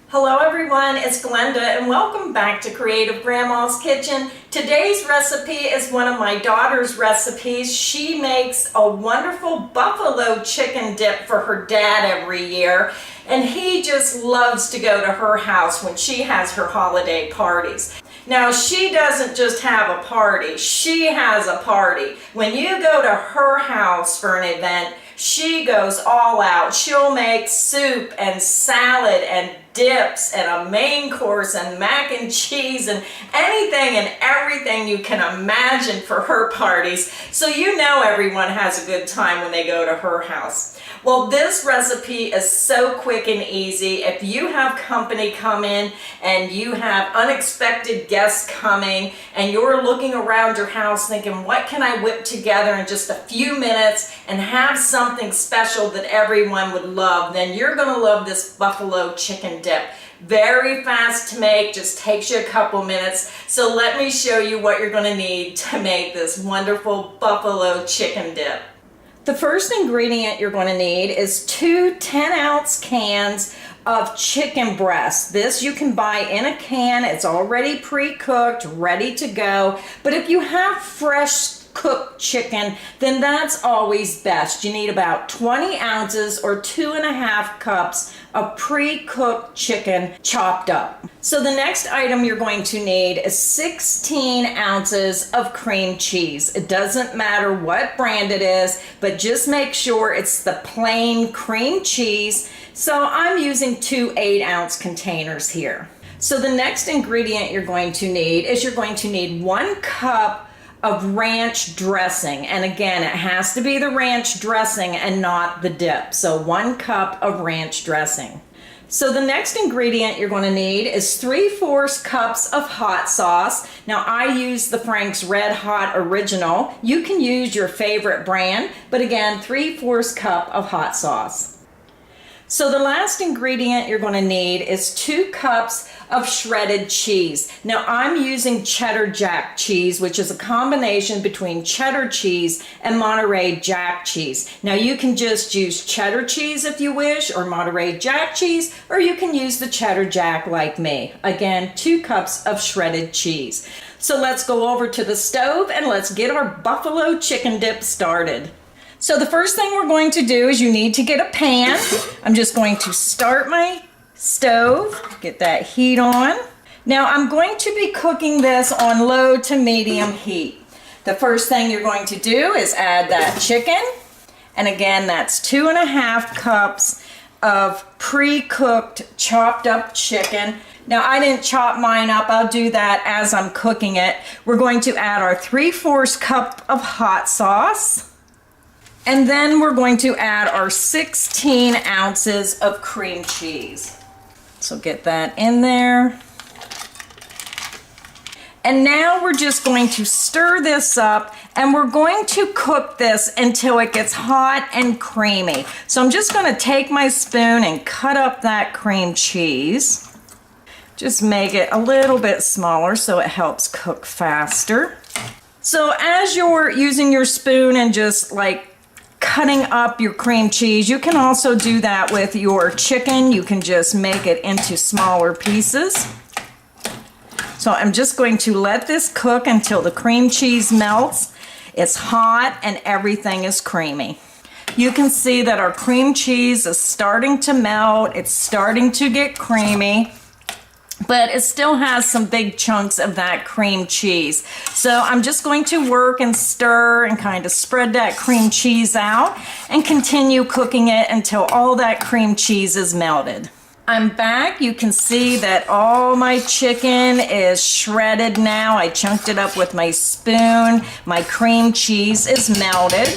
Hello everyone, it's Glenda and welcome back to Creative Grandma's Kitchen. Today's recipe is one of my daughter's recipes. She makes a wonderful buffalo chicken dip for her dad every year, and he just loves to go to her house when she has her holiday parties. Now, she doesn't just have a party, she has a party. When you go to her house for an event, she goes all out. She'll make soup and salad and dips and a main course and mac and cheese and anything and everything you can imagine for her parties. So you know everyone has a good time when they go to her house. Well, this recipe is so quick and easy. If you have company come in and you have unexpected guests coming and you're looking around your house thinking, what can I whip together in just a few minutes and have something special that everyone would love, then you're going to love this buffalo chicken dip. Very fast to make, just takes you a couple minutes. So let me show you what you're going to need to make this wonderful buffalo chicken dip. The first ingredient you're going to need is two 10-ounce cans of chicken breast. This you can buy in a can. It's already pre-cooked, ready to go. But if you have fresh cooked chicken, then that's always best. You need about 20 ounces or 2.5 cups of pre-cooked chicken chopped up. So the next item you're going to need is 16 ounces of cream cheese. It doesn't matter what brand it is, but just make sure it's the plain cream cheese. So I'm using two 8-ounce containers here. So the next ingredient you're going to need is you're going to need 1 cup of ranch dressing. And again, it has to be the ranch dressing and not the dip. So 1 cup of ranch dressing. So the next ingredient you're going to need is 3/4 cups of hot sauce. Now I use the Frank's Red Hot Original. You can use your favorite brand, but again, 3/4 cup of hot sauce. So the last ingredient you're going to need is 2 cups of shredded cheese. Now I'm using Cheddar Jack cheese, which is a combination between cheddar cheese and Monterey Jack cheese. Now you can just use cheddar cheese if you wish, or Monterey Jack cheese, or you can use the Cheddar Jack like me. Again, 2 cups of shredded cheese. So let's go over to the stove and let's get our buffalo chicken dip started. So the first thing we're going to do is you need to get a pan. I'm just going to start my stove, get that heat on. Now I'm going to be cooking this on low to medium heat. The first thing you're going to do is add that chicken. And again, that's 2.5 cups of pre-cooked chopped up chicken. Now I didn't chop mine up, I'll do that as I'm cooking it. We're going to add our 3/4 cup of hot sauce. And then we're going to add our 16 ounces of cream cheese. So get that in there. And now we're just going to stir this up and we're going to cook this until it gets hot and creamy. So I'm just going to take my spoon and cut up that cream cheese. Just make it a little bit smaller so it helps cook faster. So as you're using your spoon and just like cutting up your cream cheese, you can also do that with your chicken. You can just make it into smaller pieces. So I'm just going to let this cook until the cream cheese melts. It's hot and everything is creamy. You can see that our cream cheese is starting to melt. It's starting to get creamy, but it still has some big chunks of that cream cheese. So I'm just going to work and stir and kind of spread that cream cheese out and continue cooking it until all that cream cheese is melted. I'm back. You can see that all my chicken is shredded now. I chunked it up with my spoon. My cream cheese is melted.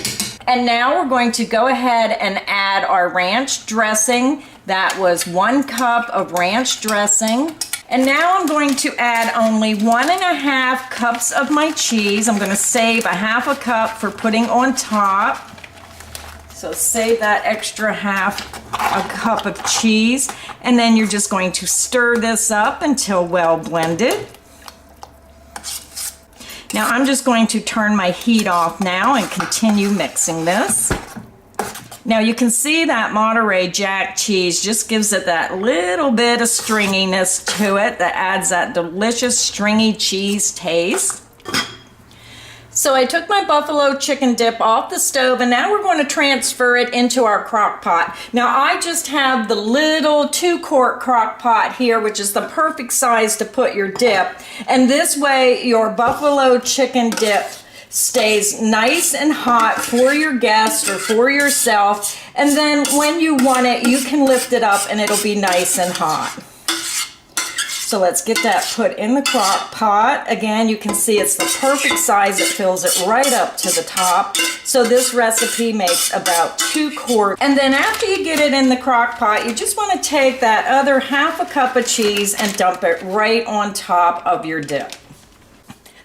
And now we're going to go ahead and add our ranch dressing. That was 1 cup of ranch dressing. And now I'm going to add only 1.5 cups of my cheese. I'm going to save 1/2 cup for putting on top. So save that extra 1/2 cup of cheese. And then you're just going to stir this up until well blended. Now I'm just going to turn my heat off now and continue mixing this. Now you can see that Monterey Jack cheese just gives it that little bit of stringiness to it that adds that delicious stringy cheese taste. So I took my buffalo chicken dip off the stove, and now we're going to transfer it into our crock pot. Now I just have the little 2-quart crock pot here, which is the perfect size to put your dip. And this way your buffalo chicken dip stays nice and hot for your guests or for yourself. And then when you want it, you can lift it up and it'll be nice and hot. So let's get that put in the crock pot. Again, you can see it's the perfect size. It fills it right up to the top. So this recipe makes about 2 quarts. And then after you get it in the crock pot, you just want to take that other half a cup of cheese and dump it right on top of your dip.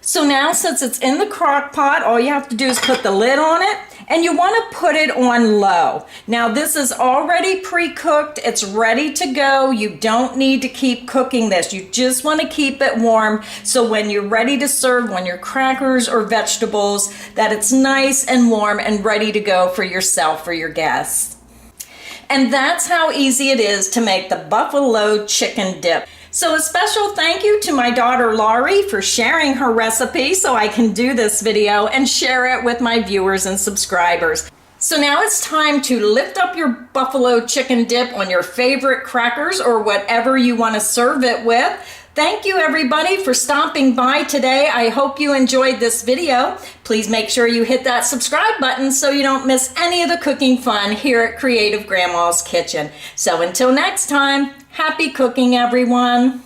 So now, since it's in the crock pot, all you have to do is put the lid on it, and you want to put it on low. Now this is already pre-cooked. It's ready to go. You don't need to keep cooking this. You just want to keep it warm so when you're ready to serve, when your crackers or vegetables, that it's nice and warm and ready to go for yourself or your guests. And that's how easy it is to make the buffalo chicken dip. So a special thank you to my daughter Laurie for sharing her recipe so I can do this video and share it with my viewers and subscribers. So now it's time to lift up your buffalo chicken dip on your favorite crackers or whatever you want to serve it with. Thank you everybody for stopping by today. I hope you enjoyed this video. Please make sure you hit that subscribe button so you don't miss any of the cooking fun here at Creative Grandma's Kitchen. So until next time, happy cooking everyone.